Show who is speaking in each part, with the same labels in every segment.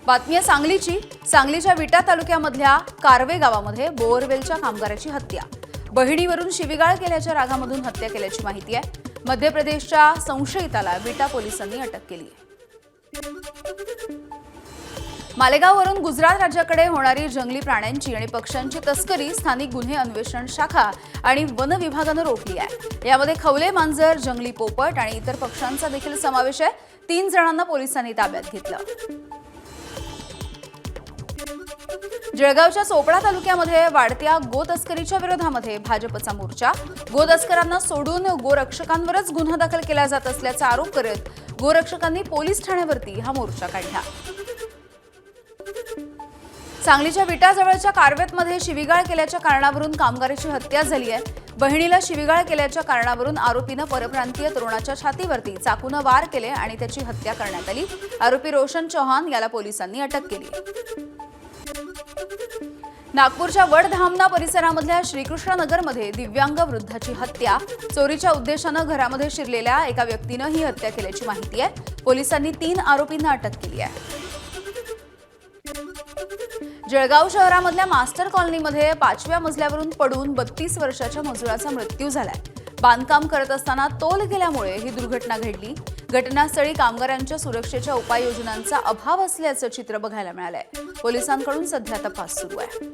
Speaker 1: बातमी आहे सांगलीची। सांगलीच्या विटा तालुक्यामधल्या कारवे गावामध्ये बोअरवेलच्या कामगाराची हत्या। बहिणीवरून शिवीगाळ केल्याच्या रागामधून हत्या केल्याची माहिती आहे। मध्य प्रदेशच्या संशयिताला विटा पोलिसांनी अटक केली आहे। मालेगाववरून गुजरात राज्याकडे होणारी जंगली प्राण्यांची आणि पक्ष्यांची तस्करी स्थानिक गुन्हे अन्वेषण शाखा आणि वन विभागाने रोखली आहे। यामध्ये खवले मांजर, जंगली पोपट आणि इतर पक्ष्यांचा देखील समावेश आहे। 3 जणांना पोलिसांनी ताब्यात घेतलं। जळगावच्या चोपडा तालुक्यामध्ये वाढत्या गोतस्करीच्या विरोधामध्ये भाजपचा मोर्चा। गोतस्करांना सोडून गोरक्षकांवरच गुन्हा दाखल केला जात असल्याचा आरोप करत गोरक्षकांनी पोलीस ठाण्यावरती हा मोर्चा काढला। सांगलीच्या विटाजवळच्या कारवेतमध्ये शिवीगाळ केल्याच्या कारणावरून कामगाराची हत्या झाली आहे। बहिणीला शिवीगाळ केल्याच्या कारणावरून आरोपीनं परप्रांतीय तरुणाच्या छातीवरती चाकूने वार केले आणि त्याची हत्या करण्यात आली। आरोपी रोशन चौहान याला पोलिसांनी अटक केली। नागपूरच्या वडधामना परिसरामधल्या श्रीकृष्णनगरमध्ये दिव्यांग वृद्धाची हत्या। चोरीच्या उद्देशानं घरामध्ये शिरलेल्या एका व्यक्तीनं ही हत्या केल्याची माहिती आहे। पोलिसांनी 3 आरोपींना अटक केली आहे। जळगाव शहरामधल्या मास्टर कॉलनीमध्ये 5व्या मजल्यावरून पडून 32 वर्षाच्या मजुराचा मृत्यू झालाय। बांधकाम करत असताना तोल गेल्यामुळे ही दुर्घटना घडली। घटनास्थळी कामगारांच्या सुरक्षेच्या उपाययोजनांचा अभाव असल्याचं चित्र बघायला मिळालंय। पोलिसांकडून सध्या तपास सुरू आहे।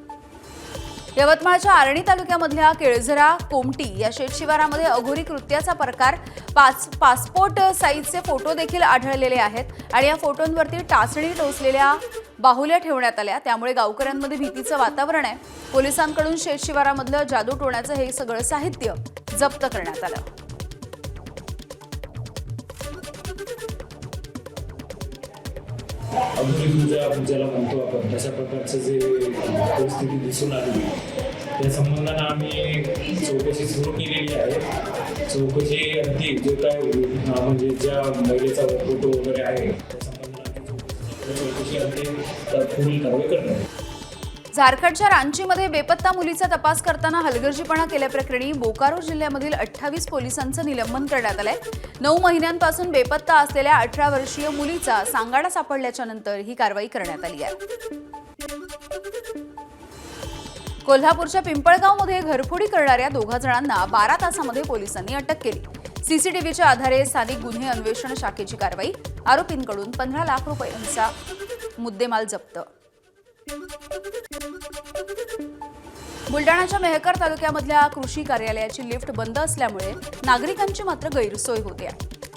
Speaker 1: यवतमाळच्या आर्णी तालुक्यामधल्या केळझरा कोमटी या शेतशिवारामध्ये अघोरी कृत्याचा प्रकार पासपोर्ट साईजचे फोटो देखील आढळलेले आहेत आणि या फोटोंवरती टाचणी टोचलेल्या बाहुल्या ठेवण्यात आल्या। त्यामुळे गावकऱ्यांमध्ये भीतीचं वातावरण आहे। पोलिसांकडून शेतशिवारामधलं जादूटोण्याचं हे सगळं साहित्य जप्त करण्यात आलं।
Speaker 2: अगदी ज्याला म्हणतो आपण तशा प्रकारचं जे परिस्थिती दिसून आली त्या संबंधानं आम्ही चौकशी सुरू केलेली आहे। चौकशी अगदी जो काय म्हणजे ज्या महिलेचा फोटो वगैरे आहे त्या संबंधाने चौकशी अगदी पुढील कारवाई करणार आहे।
Speaker 1: झारखंडच्या रांचीमध्ये बेपत्ता मुलीचा तपास करताना हलगर्जीपणा केल्याप्रकरणी बोकारो जिल्ह्यामधील 28 पोलिसांचं निलंबन करण्यात आलंय। 9 महिन्यांपासून बेपत्ता असलेल्या 18 वर्षीय मुलीचा सांगाडा सापडल्याच्या नंतर ही कारवाई करण्यात आली आहे। कोल्हापूरच्या पिंपळगावमध्ये घरफोडी करणाऱ्या 2 जणांना 12 तासांमध्ये पोलिसांनी अटक केली। सीसीटीव्हीच्या आधारे स्थानिक गुन्हे अन्वेषण शाखेची कारवाई। आरोपींकडून 15 लाख रुपयांचा मुद्देमाल जप्त। बुलडाणाच्या मेहकर तालुक्यामधल्या कृषी कार्यालयाची लिफ्ट बंद असल्यामुळे नागरिकांची मात्र गैरसोय होते।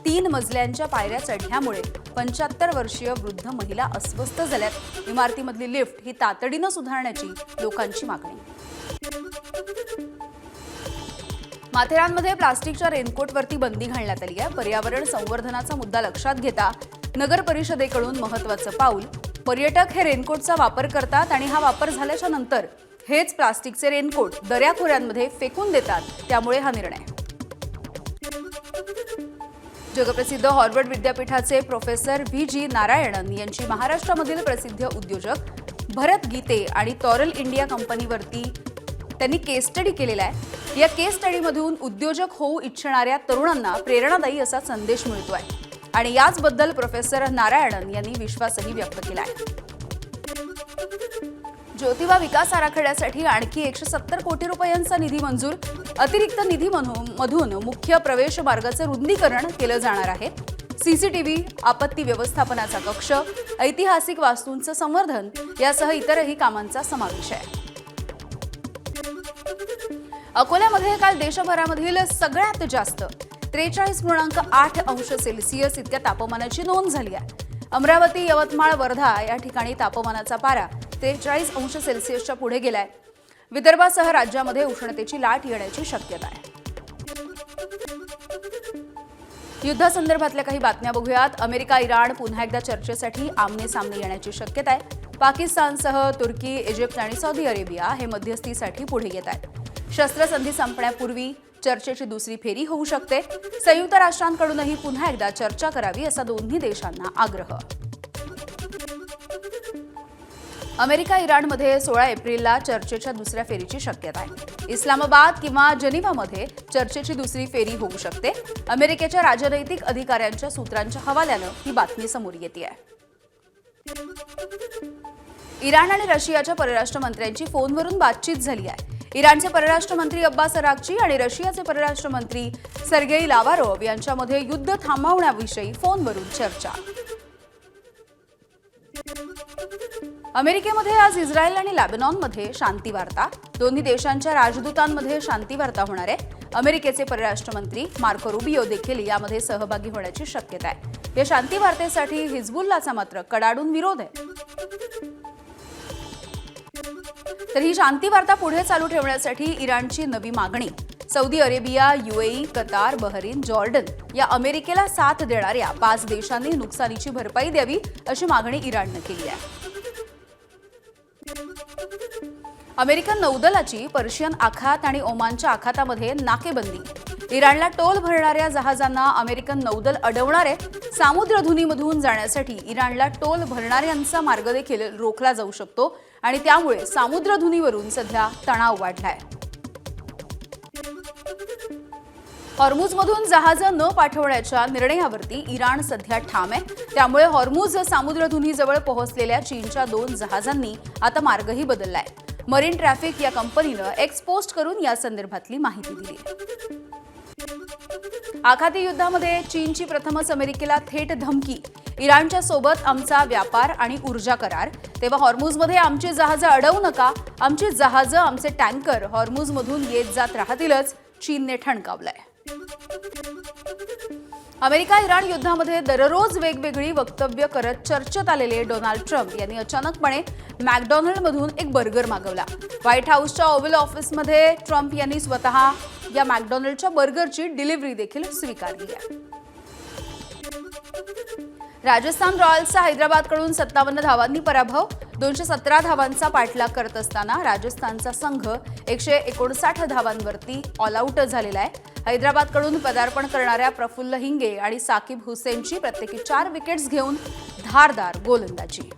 Speaker 1: 3 मजल्यांच्या पायऱ्या चढल्यामुळे 75 वर्षीय वृद्ध महिला अस्वस्थ झाल्यात। इमारतीमधली लिफ्ट ही तातडीनं सुधारण्याची लोकांची मागणी। माथेरानमध्ये प्लास्टिकच्या रेनकोटवरती बंदी घालण्यात आली आहे। पर्यावरण संवर्धनाचा मुद्दा लक्षात घेता नगर परिषदेकडून महत्त्वाचं पाऊल। पर्यटक हे रेनकोटचा वापर करतात आणि हा वापर झाल्याच्या नंतर हेच प्लास्टिकचे रेनकोट दऱ्याखोऱ्यांमध्ये फेकून देतात। त्यामुळे हा निर्णय। जगप्रसिद्ध हार्वर्ड विद्यापीठाचे प्रोफेसर व्ही.जी. नारायणन यांची महाराष्ट्रामधील प्रसिद्ध उद्योजक भरत गीते आणि तॉरल इंडिया कंपनीवरती त्यांनी केस स्टडी केलेला आहे। या केस स्टडीमधून उद्योजक होऊ इच्छिणाऱ्या तरुणांना प्रेरणादायी असा संदेश मिळतोय आणि याचबद्दल प्रोफेसर नारायणन यांनी विश्वासही व्यक्त केला आहे। ज्योतिबा विकास आराखड्यासाठी आणखी 170 कोटी रुपयांचा निधी मंजूर। अतिरिक्त निधीमधून मुख्य प्रवेश मार्गाचे रुंदीकरण केलं जाणार आहे। सीसीटीव्ही, आपत्ती व्यवस्थापनाचा कक्ष, ऐतिहासिक वास्तूंचं संवर्धन यासह इतरही कामांचा समावेश आहे। अकोल्यामध्ये काल देशभरामधील सगळ्यात जास्त 43.8 अंश सेल्सिअस इतक्या तापमानाची नोंद झाली आहे। अमरावती, यवतमाळ, वर्धा या ठिकाणी तापमानाचा पारा 43 अंश सेल्सिअसच्या पुढे गेलाय। विदर्भासह राज्यामध्ये उष्णतेची लाट येण्याची शक्यता आहे। युद्धासंदर्भातल्या काही बातम्या बघूयात। अमेरिका इराण पुन्हा एकदा चर्चेसाठी आमने सामने येण्याची शक्यता आहे। पाकिस्तानसह तुर्की, इजिप्त आणि सौदी अरेबिया हे मध्यस्थीसाठी पुढे येत आहेत। शस्त्रसंधी संपण्यापूर्वी चर्चेची दुसरी फेरी होऊ शकते। संयुक्त राष्ट्रांकडूनही पुन्हा एकदा चर्चा करावी असा दोन्ही देशांना आग्रह। अमेरिका इराणमध्ये 16 एप्रिलला चर्चेच्या दुसऱ्या फेरीची शक्यता आहे। इस्लामाबाद किंवा जनिवामध्ये चर्चेची दुसरी फेरी होऊ शकते। अमेरिकेच्या राजनैतिक अधिकाऱ्यांच्या सूत्रांच्या हवाल्यानं ही बातमी समोर येते आहे। इराण आणि रशियाच्या परराष्ट्र मंत्र्यांची फोनवरून बातचीत झाली आहे. इराणचे परराष्ट्र मंत्री अब्बास अराक्ची आणि रशियाचे परराष्ट्र मंत्री सर्गेई लाव्हारोव्ह यांच्यामध्ये युद्ध थांबवण्याविषयी फोनवरून चर्चा. अमेरिकेमध्ये आज इस्रायल आणि लेबनॉनमध्ये शांती वार्ता. दोन्ही देशांच्या राजदूतांमध्ये शांती वार्ता होणार आहे. अमेरिकेचे परराष्ट्र मंत्री मार्को रुबियो देखील यामध्ये सहभागी होण्याची शक्यता आहे. या शांती वार्तेसाठी हिजबुल्लाचा मात्र कडाडून विरोध आहे. तर ही शांती वार्ता पुढे चालू ठेवण्यासाठी इराणची नवी मागणी. Saudi Arabia, UAE, Qatar, Bahrain, Jordan या अमेरिकेला साथ देणाऱ्या 5 देशांनी नुकसानीची भरपाई द्यावी अशी मागणी इराणनं केली आहे. अमेरिकन नौदलाची पर्शियन आखात आणि ओमानच्या आखातामध्ये नाकेबंदी. इराणला टोल भरणाऱ्या जहाजांना अमेरिकन नौदल अडवणार आहे. सामुद्रधुनीमधून जाण्यासाठी इराणला टोल भरणाऱ्यांचा मार्ग देखील रोखला जाऊ शकतो आणि त्यामुळे सामुद्रधुनीवरून सध्या तणाव वाढलाय. हॉर्मुझमधून जहाजं न पाठवण्याच्या निर्णयावरती इराण सध्या ठाम आहे. त्यामुळे हॉर्मुझ सामुद्रधुनीजवळ पोहोचलेल्या चीनच्या 2 जहाजांनी आता मार्गही बदललाय. मरीन ट्रॅफिक या कंपनीनं एक्स पोस्ट करून या संदर्भातली माहिती दिली. आखाती युद्धामध्ये चीनची प्रथमच अमेरिकेला थेट धमकी. इराणच्या सोबत आमचा व्यापार आणि ऊर्जा करार, तेव्हा हॉर्मुझमध्ये आमची जहाजं अडवू नका. आमची जहाजं, आमचे टँकर हॉर्मुझमधून येत जात राहतीलच, चीनने ठणकावलंय. अमेरिका इराण युद्धामध्ये दररोज वेगवेगळी वक्तव्य करत चर्चेत आलेले डोनाल्ड ट्रम्प यांनी अचानकपणे मॅकडॉनल्डमधून एक बर्गर मागवला. व्हाईट हाऊसच्या ओव्हल ऑफिसमध्ये ट्रम्प यांनी स्वतः या मॅकडॉनल्डच्या बर्गरची डिलिव्हरी देखील स्वीकारली आहे. राजस्थान रॉयल्सचा हैदराबादकडून 57 धावांनी पराभव. 217 धावांचा पाठलाग करत असताना राजस्थानचा संघ 159 धावांवरती ऑल आऊट झालेला आहे. हैदराबादकडून पदार्पण करणाऱ्या प्रफुल्ल हिंगे आणि साकिब हुसेनची प्रत्येकी 4 विकेट्स घेऊन धारदार गोलंदाजी.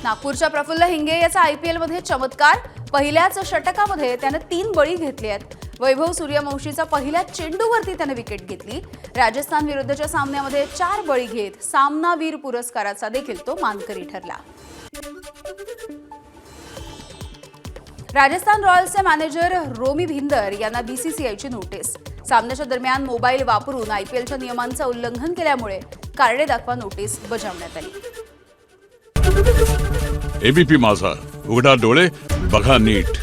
Speaker 1: नागपूरच्या प्रफुल्ल हिंगे याचा IPLमध्ये चमत्कार. पहिल्याच षटकामध्ये त्याने 3 बळी घेतले आहेत. वैभव सूर्यवंशीचा पहिल्या चेंडूवरती त्याने विकेट घेतली. राजस्थान विरुद्धच्या सामन्यामध्ये 4 बळी घेत सामनावीर पुरस्काराचा देखील तो मानकरी ठरला. राजस्थान रॉयल्सचे मॅनेजर रोमी भिंदर यांना BCCIची नोटीस. सामन्याच्या दरम्यान मोबाईल वापरून IPLच्या नियमांचं उल्लंघन केल्यामुळे कारणे दाखवा नोटीस बजावण्यात आली.
Speaker 3: ABP माझा, उघडा डोळे बघा नीट.